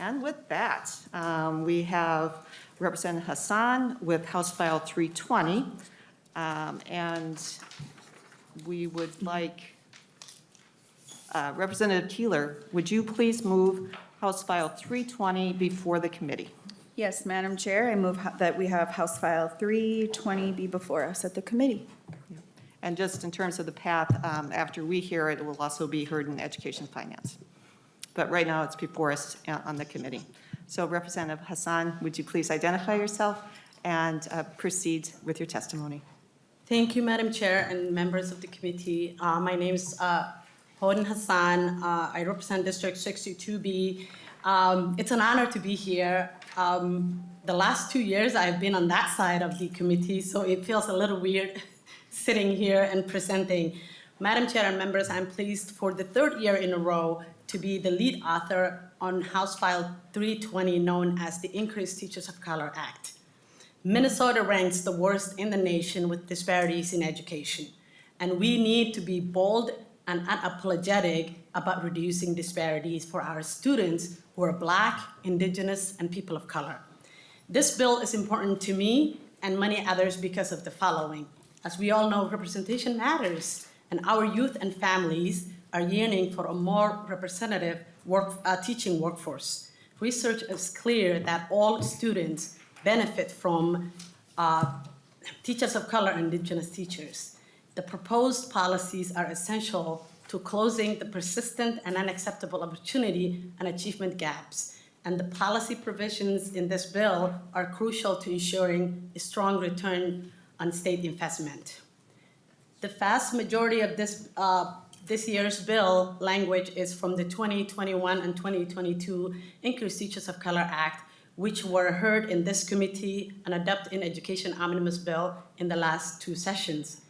And with that, we have Representative Hassan with House File 320. And we would like, Representative Keeler, would you please move House File 320 before the committee? Yes, Madam Chair, I move that we have House File 320 be before us at the committee. And just in terms of the path, after we hear it, it will also be heard in Education Finance. But right now, it's before us on the committee. So Representative Hassan, would you please identify yourself and proceed with your testimony? Thank you, Madam Chair and members of the committee. My name is Hoden Hassan. I represent District 62B. It's an honor to be here. The last 2 years, I've been on that side of the committee, so it feels a little weird sitting here and presenting. Madam Chair and members, I'm pleased for the third year in a row to be the lead author on House File 320, known as the Increased Teachers of Color Act. Minnesota ranks the worst in the nation with disparities in education, and we need to be bold and unapologetic about reducing disparities for our students who are Black, Indigenous, and people of color. This bill is important to me and many others because of the following. As we all know, representation matters, and our youth and families are yearning for a more representative teaching workforce. Research is clear that all students benefit from teachers of color and Indigenous teachers. The proposed policies are essential to closing the persistent and unacceptable opportunity and achievement gaps, and the policy provisions in this bill are crucial to ensuring a strong return on state investment. The vast majority of this year's bill language is from the 2021 and 2022 Increased Teachers of Color Act, which were heard in this committee and adopted in Education Omnibus Bill in the last 2 sessions.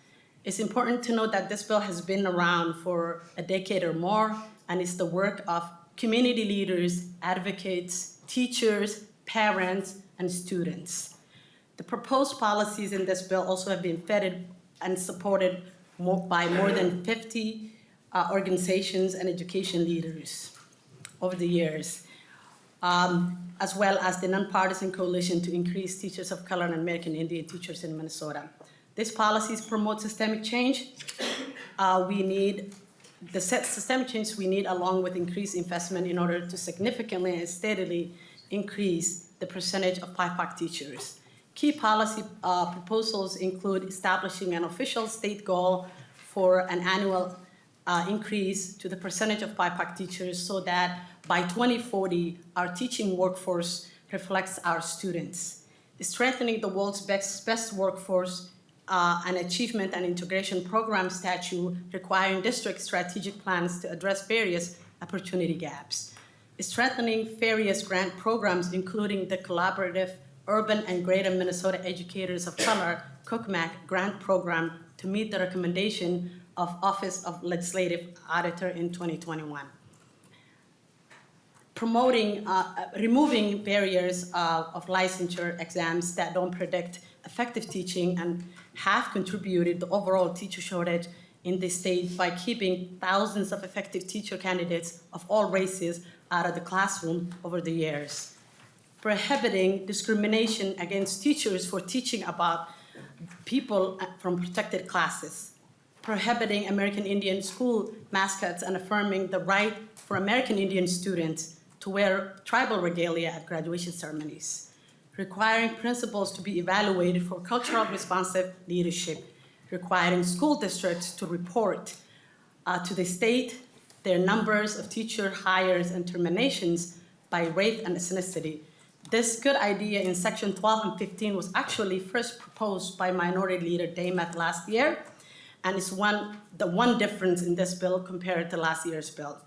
It's important to note that this bill has been around for a decade or more, and it's the work of community leaders, advocates, teachers, parents, and students. The proposed policies in this bill also have been vetted and supported by more than 50 organizations and education leaders over the years, as well as the nonpartisan coalition to increase teachers of color and American Indian teachers in Minnesota. These policies promote systemic change. We need the systemic change we need, along with increased investment, in order to significantly and steadily increase the percentage of BIPOC teachers. Key policy proposals include establishing an official state goal for an annual increase to the percentage of BIPOC teachers so that by 2040, our teaching workforce reflects our students. Strengthening the world's best workforce, an achievement and integration program statute requiring district strategic plans to address various opportunity gaps. Strengthening various grant programs, including the Collaborative Urban and Greater Minnesota Educators of Color (CUCMAC) grant program to meet the recommendation of Office of Legislative Auditor in 2021. Removing barriers of licensure exams that don't predict effective teaching and have contributed to the overall teacher shortage in the state by keeping thousands of effective teacher candidates of all races out of the classroom over the years. Prohibiting discrimination against teachers for teaching about people from protected classes. Prohibiting American Indian school mascots and affirming the right for American Indian students to wear tribal regalia at graduation ceremonies. Requiring principals to be evaluated for cultural responsive leadership. Requiring school districts to report to the state their numbers of teacher hires and terminations by race and ethnicity. This good idea in Section 12 and 15 was actually first proposed by Minority Leader Damath last year, and is the one difference in this bill compared to last year's bill.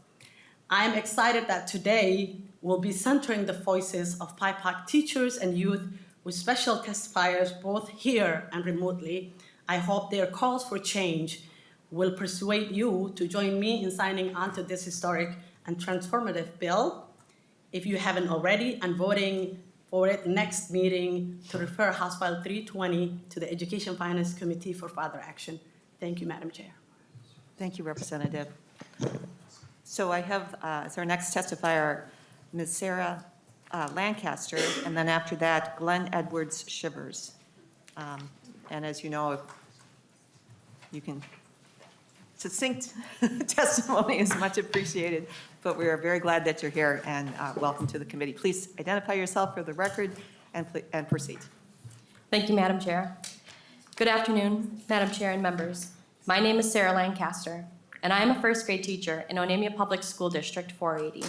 I'm excited that today we'll be centering the voices of BIPOC teachers and youth with special testifiers both here and remotely. I hope their calls for change will persuade you to join me in signing onto this historic and transformative bill. If you haven't already, and voting for it next meeting to refer House File 320 to the Education Finance Committee for further action. Thank you, Madam Chair. Thank you, Representative. So I have, as our next testifier, Ms. Sarah Lancaster, and then after that, Glenn Edwards Shivers. And as you know, you can, succinct testimony is much appreciated, but we are very glad that you're here, and welcome to the committee. Please identify yourself for the record and proceed. Thank you, Madam Chair. Good afternoon, Madam Chair and members. My name is Sarah Lancaster, and I am a first grade teacher in Onamia Public School District 480.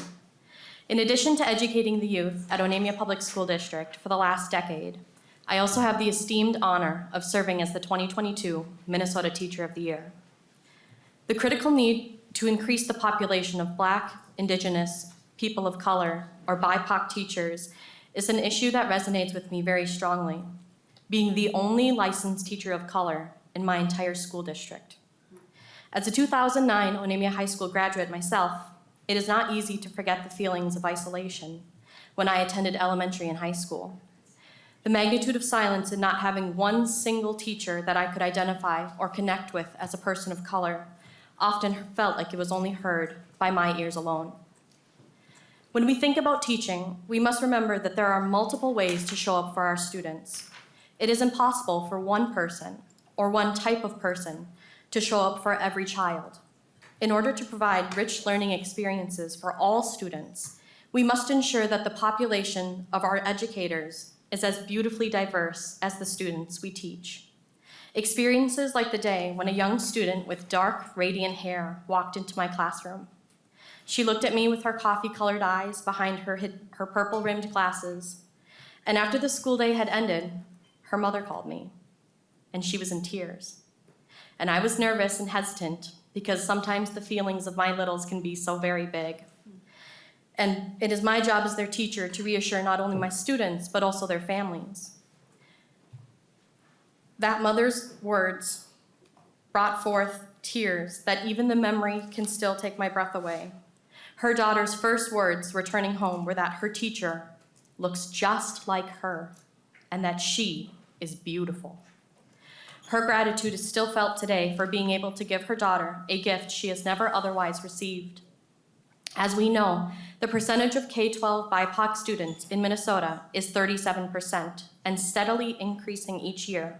In addition to educating the youth at Onamia Public School District for the last decade, I also have the esteemed honor of serving as the 2022 Minnesota Teacher of the Year. The critical need to increase the population of Black, Indigenous, people of color, or BIPOC teachers is an issue that resonates with me very strongly, being the only licensed teacher of color in my entire school district. As a 2009 Onamia High School graduate myself, it is not easy to forget the feelings of isolation when I attended elementary and high school. The magnitude of silence in not having one single teacher that I could identify or connect with as a person of color often felt like it was only heard by my ears alone. When we think about teaching, we must remember that there are multiple ways to show up for our students. It is impossible for one person or one type of person to show up for every child. In order to provide rich learning experiences for all students, we must ensure that the population of our educators is as beautifully diverse as the students we teach. Experiences like the day when a young student with dark, radiant hair walked into my classroom. She looked at me with her coffee-colored eyes behind her purple-rimmed glasses, and after the school day had ended, her mother called me, and she was in tears. And I was nervous and hesitant because sometimes the feelings of my littles can be so very big. And it is my job as their teacher to reassure not only my students, but also their families. That mother's words brought forth tears that even the memory can still take my breath away. Her daughter's first words returning home were that her teacher looks just like her and that she is beautiful. Her gratitude is still felt today for being able to give her daughter a gift she has never otherwise received. As we know, the percentage of K-12 BIPOC students in Minnesota is 37% and steadily increasing each year.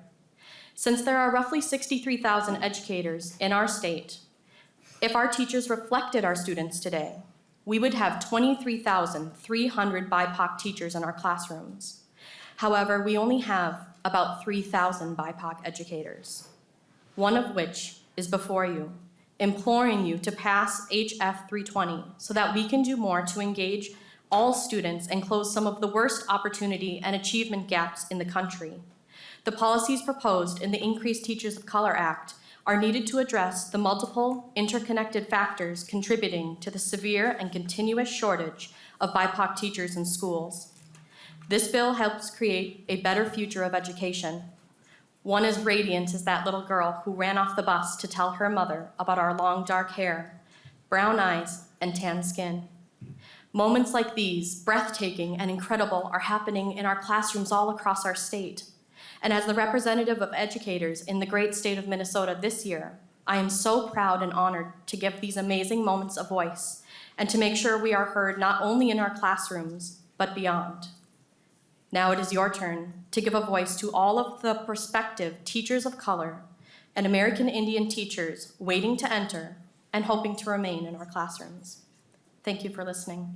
Since there are roughly 63,000 educators in our state, if our teachers reflected our students today, we would have 23,300 BIPOC teachers in our classrooms. However, we only have about 3,000 BIPOC educators, one of which is before you, imploring you to pass HF320 so that we can do more to engage all students and close some of the worst opportunity and achievement gaps in the country. The policies proposed in the Increased Teachers of Color Act are needed to address the multiple interconnected factors contributing to the severe and continuous shortage of BIPOC teachers in schools. This bill helps create a better future of education, one as radiant as that little girl who ran off the bus to tell her mother about our long dark hair, brown eyes, and tan skin. Moments like these, breathtaking and incredible, are happening in our classrooms all across our state. And as the representative of educators in the great state of Minnesota this year, I am so proud and honored to give these amazing moments a voice and to make sure we are heard not only in our classrooms, but beyond. Now it is your turn to give a voice to all of the prospective teachers of color and American Indian teachers waiting to enter and hoping to remain in our classrooms. Thank you for listening.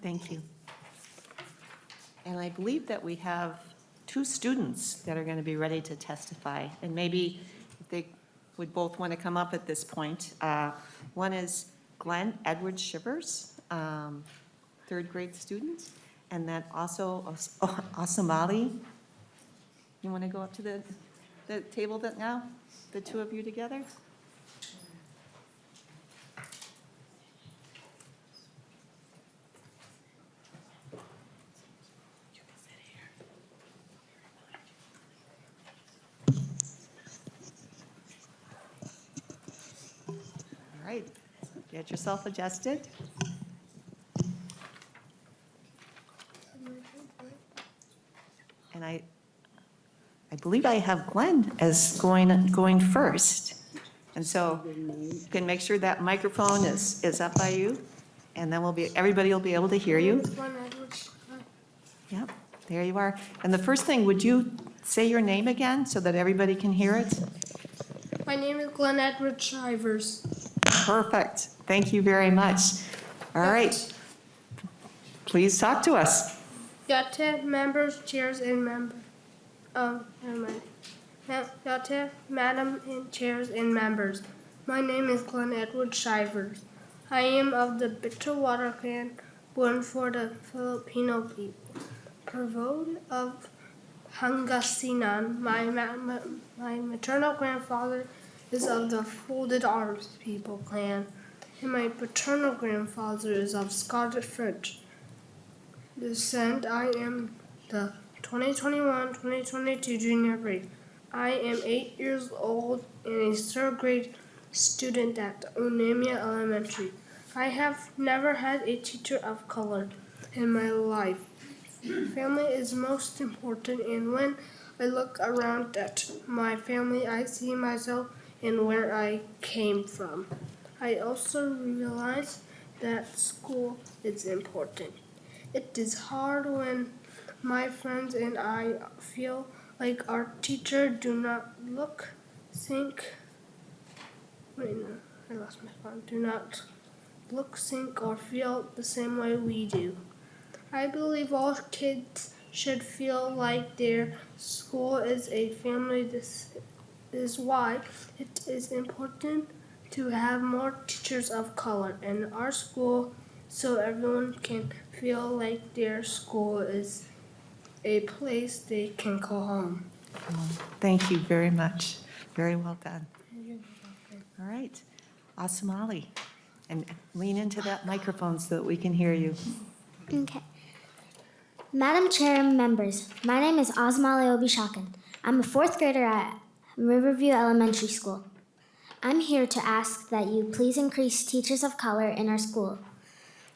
Thank you. And I believe that we have two students that are going to be ready to testify, and maybe if they would both want to come up at this point. One is Glenn Edwards Shivers, third grade student, and then also Asamali. You want to go up to the table now, the two of you together? All right, get yourself adjusted. And I believe I have Glenn as going first. And so you can make sure that microphone is up by you, and then everybody will be able to hear you. Yep, there you are. And the first thing, would you say your name again so that everybody can hear it? My name is Glenn Edward Shivers. Perfect. Thank you very much. All right. Please talk to us. Yate members, chairs, and members. Never mind. Yate, madam, and chairs, and members. My name is Glenn Edward Shivers. I am of the Bitterwater clan, born for the Filipino people. Provode of Pangasinan. My maternal grandfather is of the Folded Arms people clan, and my paternal grandfather is of Scottish French descent. I am the 2021-2022 junior grade. I am 8 years old and a third grade student at Onamia Elementary. I have never had a teacher of color in my life. Family is most important, and when I look around at my family, I see myself and where I came from. I also realize that school is important. It is hard when my friends and I feel like our teacher do not look, think, do not look, think, or feel the same way we do. I believe all kids should feel like their school is a family. This is why it is important to have more teachers of color in our school so everyone can feel like their school is a place they can call home. Thank you very much. Very well done. All right. Asamali. And lean into that microphone so that we can hear you. Okay. Madam Chair and members, my name is Asmali Obishakan. I'm a fourth grader at Riverview Elementary School. I'm here to ask that you please increase teachers of color in our school.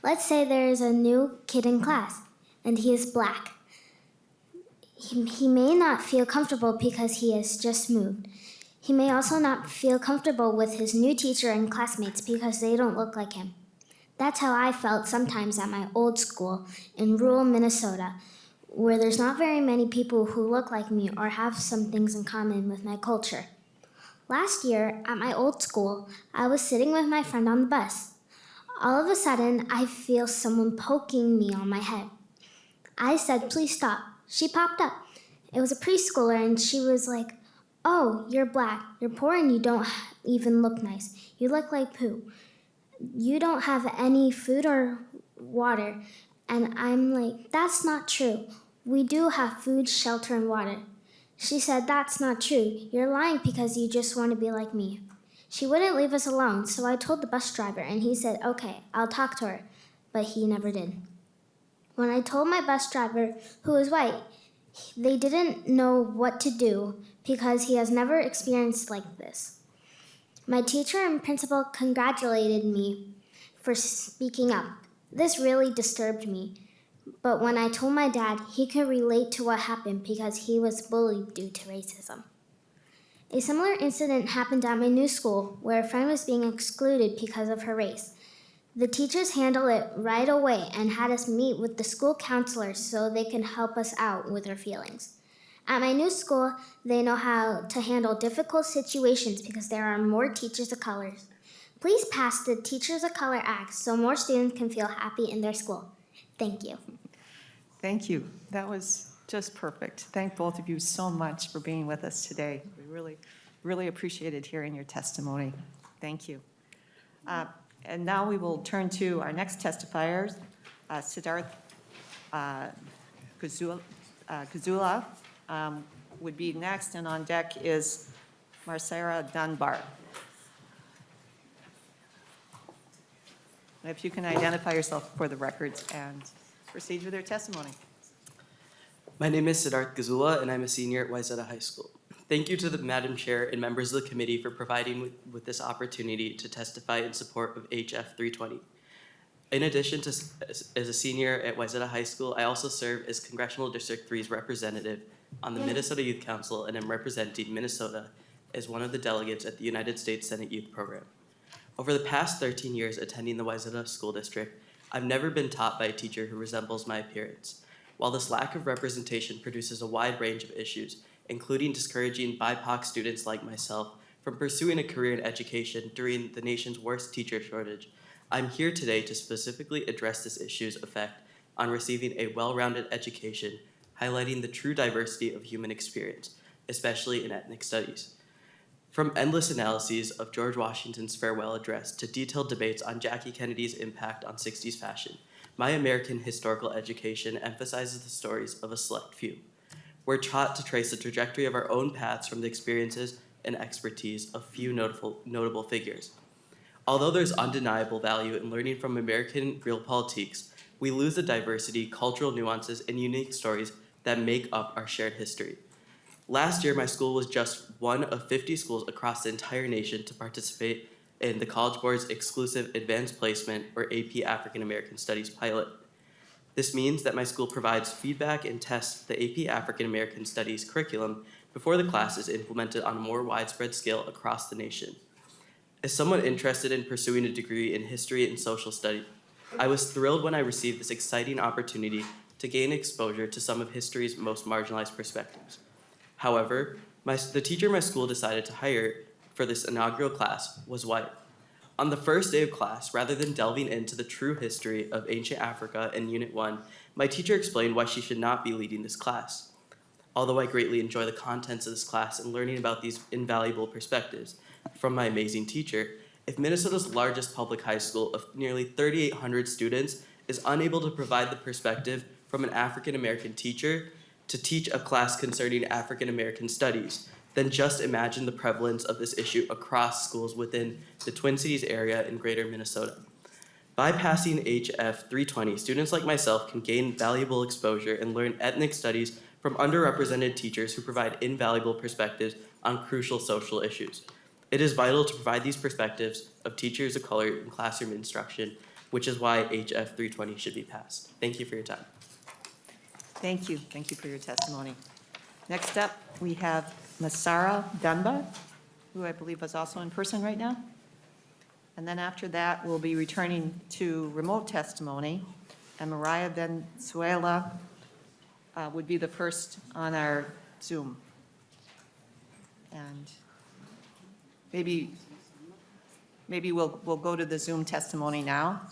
Let's say there is a new kid in class, and he is black. He may not feel comfortable because he has just moved. He may also not feel comfortable with his new teacher and classmates because they don't look like him. That's how I felt sometimes at my old school in rural Minnesota, where there's not very many people who look like me or have some things in common with my culture. Last year, at my old school, I was sitting with my friend on the bus. All of a sudden, I feel someone poking me on my head. I said, "Please stop." She popped up. It was a preschooler, and she was like, "Oh, you're black. You're poor and you don't even look nice. You look like poo. You don't have any food or water." And I'm like, "That's not true. We do have food, shelter, and water." She said, "That's not true. You're lying because you just want to be like me." She wouldn't leave us alone, so I told the bus driver, and he said, "Okay, I'll talk to her," but he never did. When I told my bus driver, who was white, they didn't know what to do because he has never experienced like this. My teacher and principal congratulated me for speaking up. This really disturbed me. But when I told my dad, he could relate to what happened because he was bullied due to racism. A similar incident happened at my new school where a friend was being excluded because of her race. The teachers handled it right away and had us meet with the school counselors so they can help us out with our feelings. At my new school, they know how to handle difficult situations because there are more teachers of color. Please pass the Teachers of Color Act so more students can feel happy in their school. Thank you. Thank you. That was just perfect. Thank both of you so much for being with us today. We really appreciated hearing your testimony. Thank you. And now we will turn to our next testifiers, Siddharth Kazula would be next, and on deck is Marcera Dunbar. If you can identify yourself for the records and proceed with your testimony. My name is Siddharth Gazula, and I'm a senior at Wayzata High School. Thank you to the Madam Chair and members of the committee for providing with this opportunity to testify in support of HF320. In addition to as a senior at Wayzata High School, I also serve as Congressional District 3's representative on the Minnesota Youth Council, and am representing Minnesota as one of the delegates at the United States Senate Youth Program. Over the past 13 years attending the Wayzata School District, I've never been taught by a teacher who resembles my appearance. While this lack of representation produces a wide range of issues, including discouraging BIPOC students like myself from pursuing a career in education during the nation's worst teacher shortage, I'm here today to specifically address this issue's effect on receiving a well-rounded education, highlighting the true diversity of human experience, especially in ethnic studies. From endless analyses of George Washington's farewell address to detailed debates on Jackie Kennedy's impact on 60s fashion, my American historical education emphasizes the stories of a select few. We're taught to trace the trajectory of our own paths from the experiences and expertise of few notable figures. Although there's undeniable value in learning from American realpolitik, we lose the diversity, cultural nuances, and unique stories that make up our shared history. Last year, my school was just one of 50 schools across the entire nation to participate in the College Board's exclusive Advanced Placement, or AP African American Studies pilot. This means that my school provides feedback and tests the AP African American Studies curriculum before the class is implemented on a more widespread scale across the nation. As someone interested in pursuing a degree in history and social studies, I was thrilled when I received this exciting opportunity to gain exposure to some of history's most marginalized perspectives. However, the teacher my school decided to hire for this inaugural class was white. On the first day of class, rather than delving into the true history of ancient Africa in Unit 1, my teacher explained why she should not be leading this class. Although I greatly enjoy the contents of this class and learning about these invaluable perspectives from my amazing teacher, if Minnesota's largest public high school of nearly 3,800 students is unable to provide the perspective from an African American teacher to teach a class concerning African American studies, then just imagine the prevalence of this issue across schools within the Twin Cities area in greater Minnesota. Bypassing HF320, students like myself can gain valuable exposure and learn ethnic studies from underrepresented teachers who provide invaluable perspectives on crucial social issues. It is vital to provide these perspectives of teachers of color in classroom instruction, which is why HF320 should be passed. Thank you for your time. Thank you. Thank you for your testimony. Next up, we have Masara Dunba, who I believe is also in person right now. And then after that, we'll be returning to remote testimony, and Mariah Venezuela would be the first on our Zoom. And maybe we'll go to the Zoom testimony now.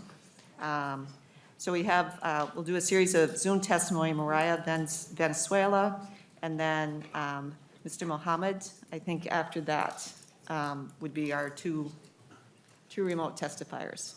So we have, we'll do a series of Zoom testimony, Mariah Venezuela, and then Mr. Mohammed. I think after that would be our two remote testifiers.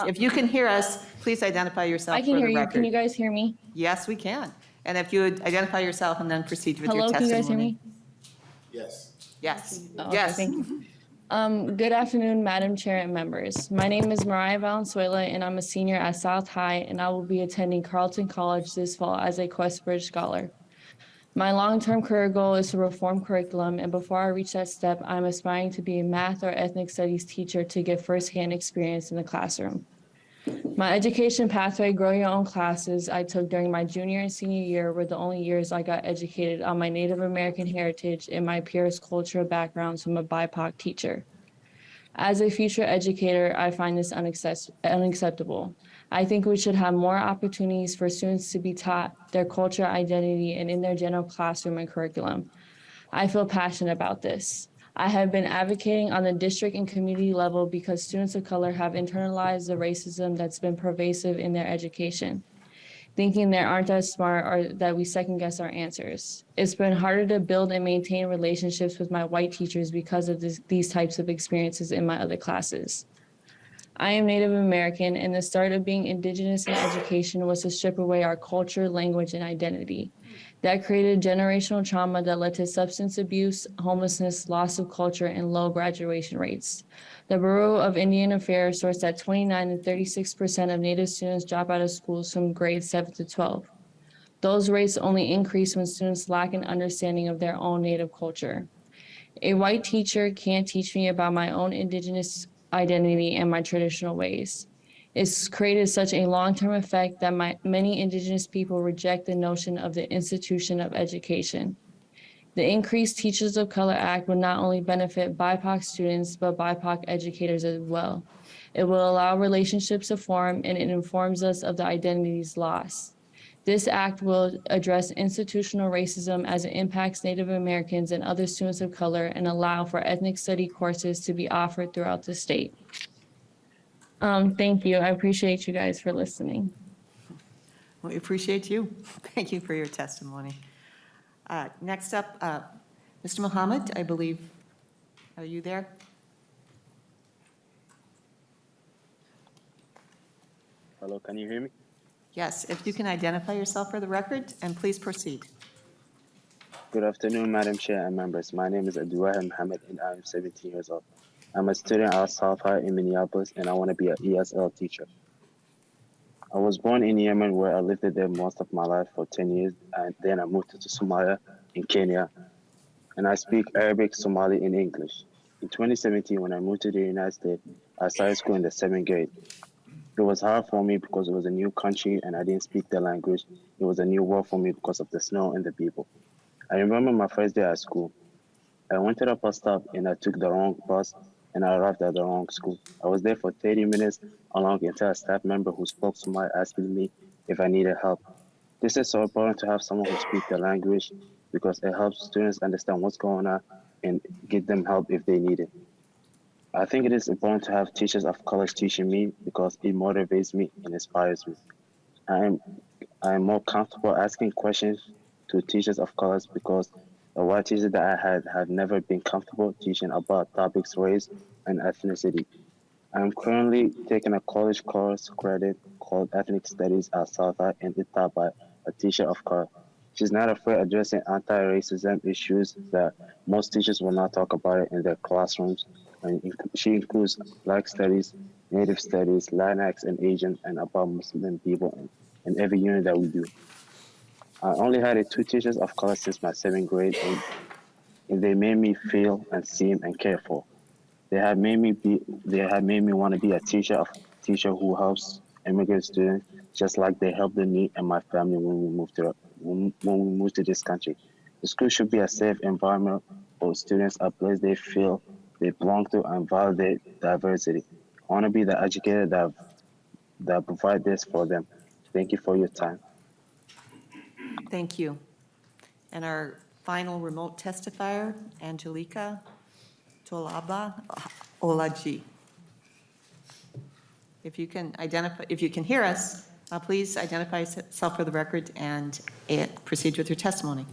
If you can hear us, please identify yourself I for can the hear you. record. Can you guys hear me? Yes, we can. And if you would identify yourself and then proceed with your Hello, can testimony. you guys hear me? Yes. Yes. Oh, okay, Yes. thank you. Good afternoon, Madam Chair and members. My name is Mariah Valenzuela, and I'm a senior at South High, and I will be attending Carleton College this fall as a Questbridge Scholar. My long-term career goal is to reform curriculum, and before I reach that step, I'm aspiring to be a math or ethnic studies teacher to get firsthand experience in the classroom. My education pathway, Grow Your Own classes, I took during my junior and senior year were the only years I got educated on my Native American heritage and my peers' cultural backgrounds from a BIPOC teacher. As a future educator, I find this unacceptable. I think we should have more opportunities for students to be taught their cultural identity and in their general classroom and curriculum. I feel passionate about this. I have been advocating on the district and community level because students of color have internalized the racism that's been pervasive in their education, thinking they aren't as smart or that we second guess our answers. It's been harder to build and maintain relationships with my white teachers because of these types of experiences in my other classes. I am Native American, and the start of being Indigenous in education was to strip away our culture, language, and identity. That created generational trauma that led to substance abuse, homelessness, loss of culture, and low graduation rates. The Bureau of Indian Affairs sourced that 29 and 36% of Native students drop out of schools from grades 7 to 12. Those rates only increase when students lack an understanding of their own Native culture. A white teacher can't teach me about my own Indigenous identity and my traditional ways. It's created such a long-term effect that many Indigenous people reject the notion of the institution of education. The Increased Teachers of Color Act will not only benefit BIPOC students, but BIPOC educators as well. It will allow relationships to form, and it informs us of the identities lost. This act will address institutional racism as it impacts Native Americans and other students of color and allow for ethnic study courses to be offered throughout the state. Thank you. I appreciate you guys for listening. We appreciate you. Thank you for your testimony. Next up, Mr. Mohammed, I believe, are you there? Hello, can you hear me? Yes, if you can identify yourself for the record, and please proceed. Good afternoon, Madam Chair and members. My name is Abdullah Mohammed, and I'm 17 years old. I'm a student at South High in Minneapolis, and I want to be an ESL teacher. I was born in Yemen, where I lived there most of my life for 10 years, and then I moved to Somalia in Kenya, and I speak Arabic, Somali, and English. In 2017, when I moved to the United States, I started school in the 7th grade. It was hard for me because it was a new country and I didn't speak the language. It was a new world for me because of the snow and the people. I remember my first day at school. I went to the bus stop and I took the wrong bus and I arrived at the wrong school. I was there for 30 minutes along until a staff member who spoke Somali asked me if I needed help. This is so important to have someone who speaks the language because it helps students understand what's going on and get them help if they need it. I think it is important to have teachers of color teaching me because it motivates me and inspires me. I am more comfortable asking questions to teachers of colors because the white teachers that I had have never been comfortable teaching about topics race and ethnicity. I am currently taking a college course credit called Ethnic Studies at South High, and it's taught by a teacher of color. She's not afraid of addressing anti-racism issues that most teachers will not talk about it in their classrooms. And she includes Black studies, Native studies, Latinx and Asian, and about Muslim people in every unit that we do. I only had 2 teachers of color since my 7th grade, and they made me feel and seen and cared for. They have made me want to be a teacher who helps immigrant students, just like they helped me and my family when we moved to this country. The school should be a safe environment for students, a place they feel they belong to and validate diversity. I want to be the educator that provide this for them. Thank you for your time. Thank you. And our final remote testifier, Angelica Torralba-Olague. If you can hear us, please identify yourself for the record and proceed with your testimony.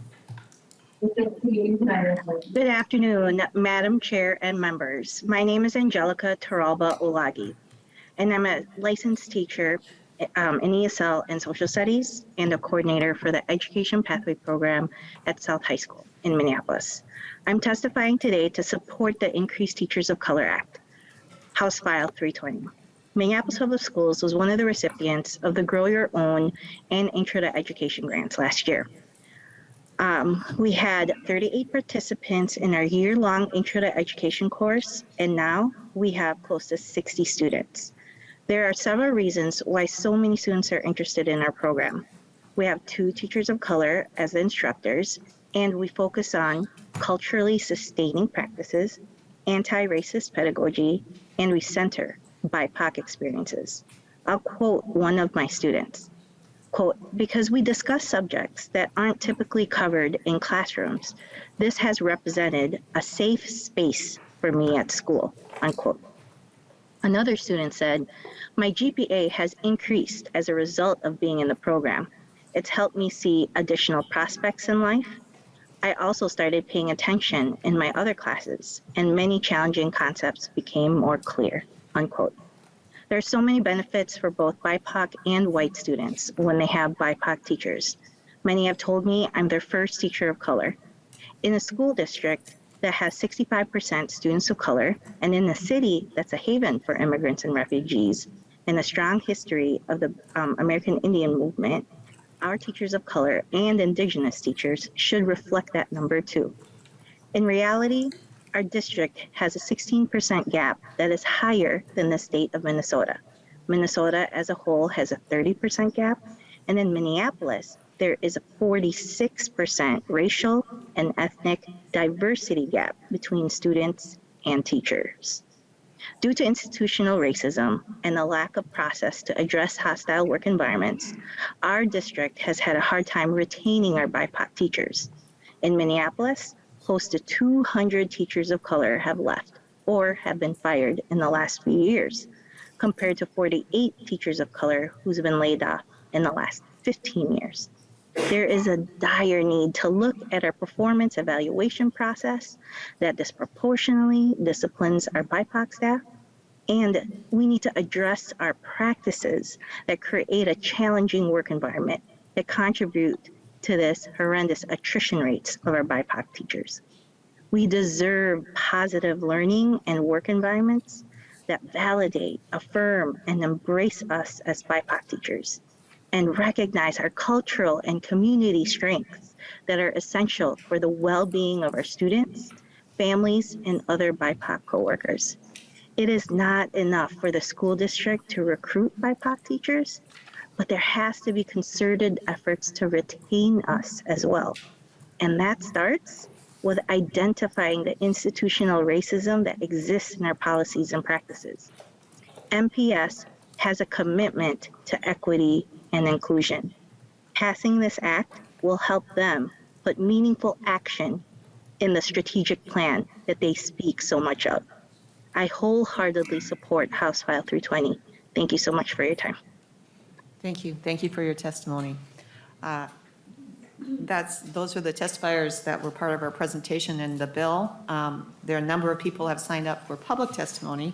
Good afternoon, Madam Chair and members. My name is Angelica Torralba-Olague, and I'm a licensed teacher in ESL and Social Studies and a coordinator for the Education Pathway Program at South High School in Minneapolis. I'm testifying today to support the Increased Teachers of Color Act, House File 320. Minneapolis Public Schools was one of the recipients of the Grow Your Own and Intro to Education grants last year. We had 38 participants in our year-long Intro to Education course, and now we have close to 60 students. There are several reasons why so many students are interested in our program. We have 2 teachers of color as the instructors, and we focus on culturally sustaining practices, anti-racist pedagogy, and we center BIPOC experiences. I'll quote one of my students. Quote, because we discuss subjects that aren't typically covered in classrooms, this has represented a safe space for me at school, unquote. Another student said, my GPA has increased as a result of being in the program. It's helped me see additional prospects in life. I also started paying attention in my other classes, and many challenging concepts became more clear, unquote. There are so many benefits for both BIPOC and white students when they have BIPOC teachers. Many have told me I'm their first teacher of color. In a school district that has 65% students of color, and in a city that's a haven for immigrants and refugees, and a strong history of the American Indian movement, our teachers of color and Indigenous teachers should reflect that number too. In reality, our district has a 16% gap that is higher than the state of Minnesota. Minnesota as a whole has a 30% gap, and in Minneapolis, there is a 46% racial and ethnic diversity gap between students and teachers. Due to institutional racism and the lack of process to address hostile work environments, our district has had a hard time retaining our BIPOC teachers. In Minneapolis, close to 200 teachers of color have left or have been fired in the last few years, compared to 48 teachers of color who's been laid off in the last 15 years. There is a dire need to look at our performance evaluation process that disproportionately disciplines our BIPOC staff, and we need to address our practices that create a challenging work environment that contribute to this horrendous attrition rates of our BIPOC teachers. We deserve positive learning and work environments that validate, affirm, and embrace us as BIPOC teachers, and recognize our cultural and community strengths that are essential for the well-being of our students, families, and other BIPOC coworkers. It is not enough for the school district to recruit BIPOC teachers, but there has to be concerted efforts to retain us as well. And that starts with identifying the institutional racism that exists in our policies and practices. MPS has a commitment to equity and inclusion. Passing this act will help them put meaningful action in the strategic plan that they speak so much of. I wholeheartedly support House File 320. Thank you so much for your time. Thank you. Thank you for your testimony. Those are the testifiers that were part of our presentation in the bill. There are a number of people have signed up for public testimony,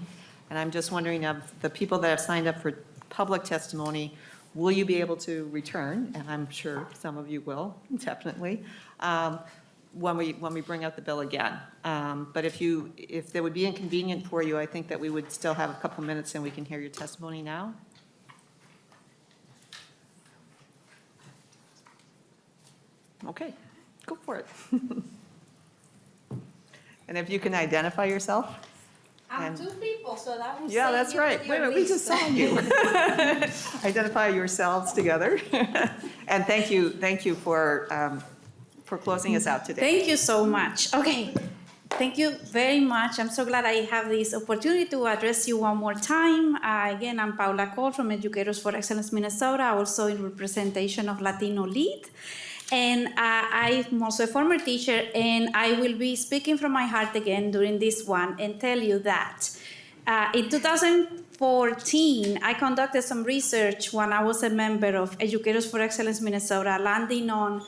and I'm just wondering, of the people that have signed up for public testimony, will you be able to return? And I'm sure some of you will, definitely, when we bring out the bill again. But if that would be inconvenient for you, I think that we would still have a couple minutes and we can hear your testimony now. Okay, go for it. And if you can identify yourself. I'm two people, so that was. Yeah, that's right. Wait a minute, we just saw you. Identify yourselves together. And thank you for closing us out today. Thank you so much. Okay, thank you very much. I'm so glad I have this opportunity to address you one more time. Again, I'm Paula Cole from Educators for Excellence Minnesota, also in representation of Latino Lead. And I'm also a former teacher, and I will be speaking from my heart again during this one and tell you that in 2014, I conducted some research when I was a member of Educators for Excellence Minnesota, landing on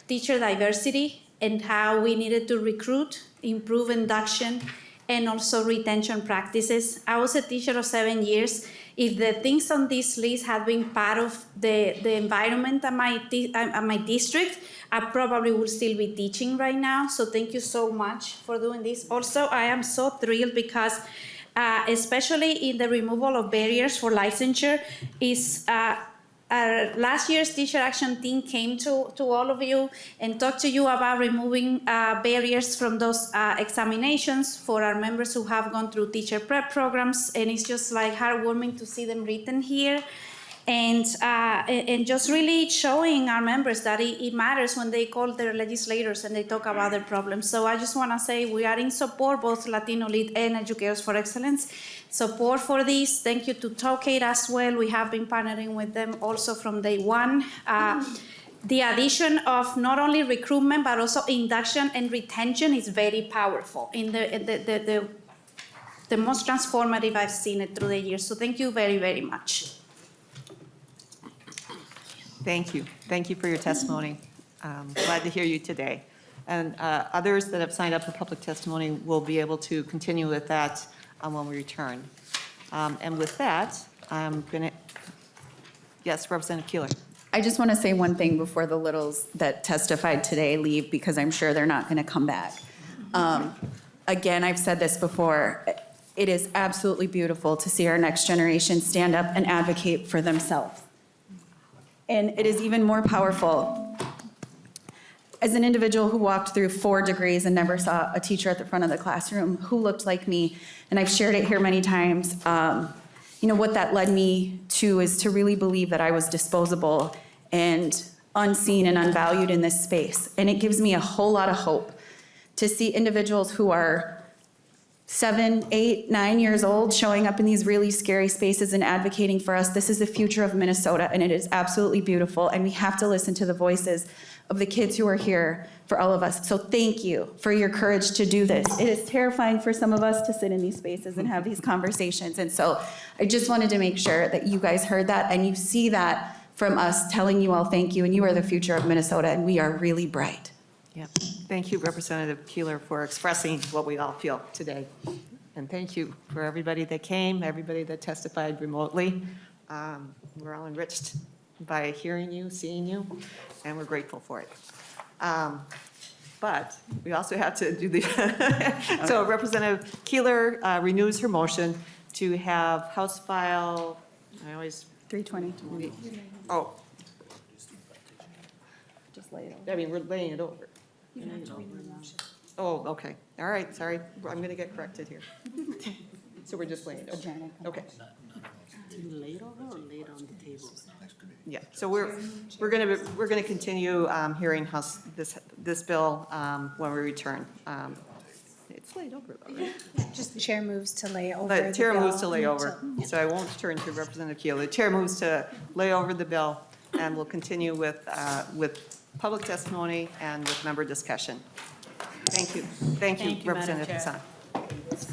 teacher diversity and how we needed to recruit, improve induction, and also retention practices. I was a teacher of 7 years. If the things on this list had been part of the environment at my district, I probably would still be teaching right now. So thank you so much for doing this. Also, I am so thrilled because especially in the removal of barriers for licensure is last year's teacher action team came to all of you and talked to you about removing barriers from those examinations for our members who have gone through teacher prep programs, and it's just like heartwarming to see them written here, and just really showing our members that it matters when they call their legislators and they talk about their problems. So I just want to say we are in support, both Latino Lead and Educators for Excellence. Support for this. Thank you to Tokate as well. We have been partnering with them also from day one. The addition of not only recruitment, but also induction and retention is very powerful in the most transformative I've seen it through the years. So thank you very, very much. Thank you. Thank you for your testimony. Glad to hear you today. And others that have signed up for public testimony will be able to continue with that when we return. And with that, I'm going to, yes, Representative Keeler. I just want to say one thing before the littles that testified today leave, because I'm sure they're not going to come back. Again, I've said this before, it is absolutely beautiful to see our next generation stand up and advocate for themselves. And it is even more powerful as an individual who walked through 4 degrees and never saw a teacher at the front of the classroom who looked like me, and I've shared it here many times. What that led me to is to really believe that I was disposable, and unseen and unvalued in this space. And it gives me a whole lot of hope to see individuals who are 7, 8, 9 years old showing up in these really scary spaces and advocating for us. This is the future of Minnesota, and it is absolutely beautiful. And we have to listen to the voices of the kids who are here for all of us. So thank you for your courage to do this. It is terrifying for some of us to sit in these spaces and have these conversations. And so I just wanted to make sure that you guys heard that and you see that from us telling you all thank you, and you are the future of Minnesota, and we are really bright. Yeah. Thank you, Representative Keeler, for expressing what we all feel today. And thank you for everybody that came, everybody that testified remotely. We're all enriched by hearing you, seeing you, and we're grateful for it. But we also have to do the, so Representative Keeler renews her motion to have House File, I always, 320. oh, Just lay it over. I mean, we're laying it over. Oh, okay. All right, sorry. I'm going to get corrected here. So we're just laying it over. Okay. Lay it over or lay it on the table? Yeah, so we're going to continue hearing this bill when we return. It's laid over though, right? Just chair moves to lay over The chair bill moves to lay over, until- so I won't turn to Representative Keeler. The chair moves to lay over the bill, and we'll continue with public testimony and with member discussion. Thank you. Thank you, Thank you, Madam Representative Chair. Hassan.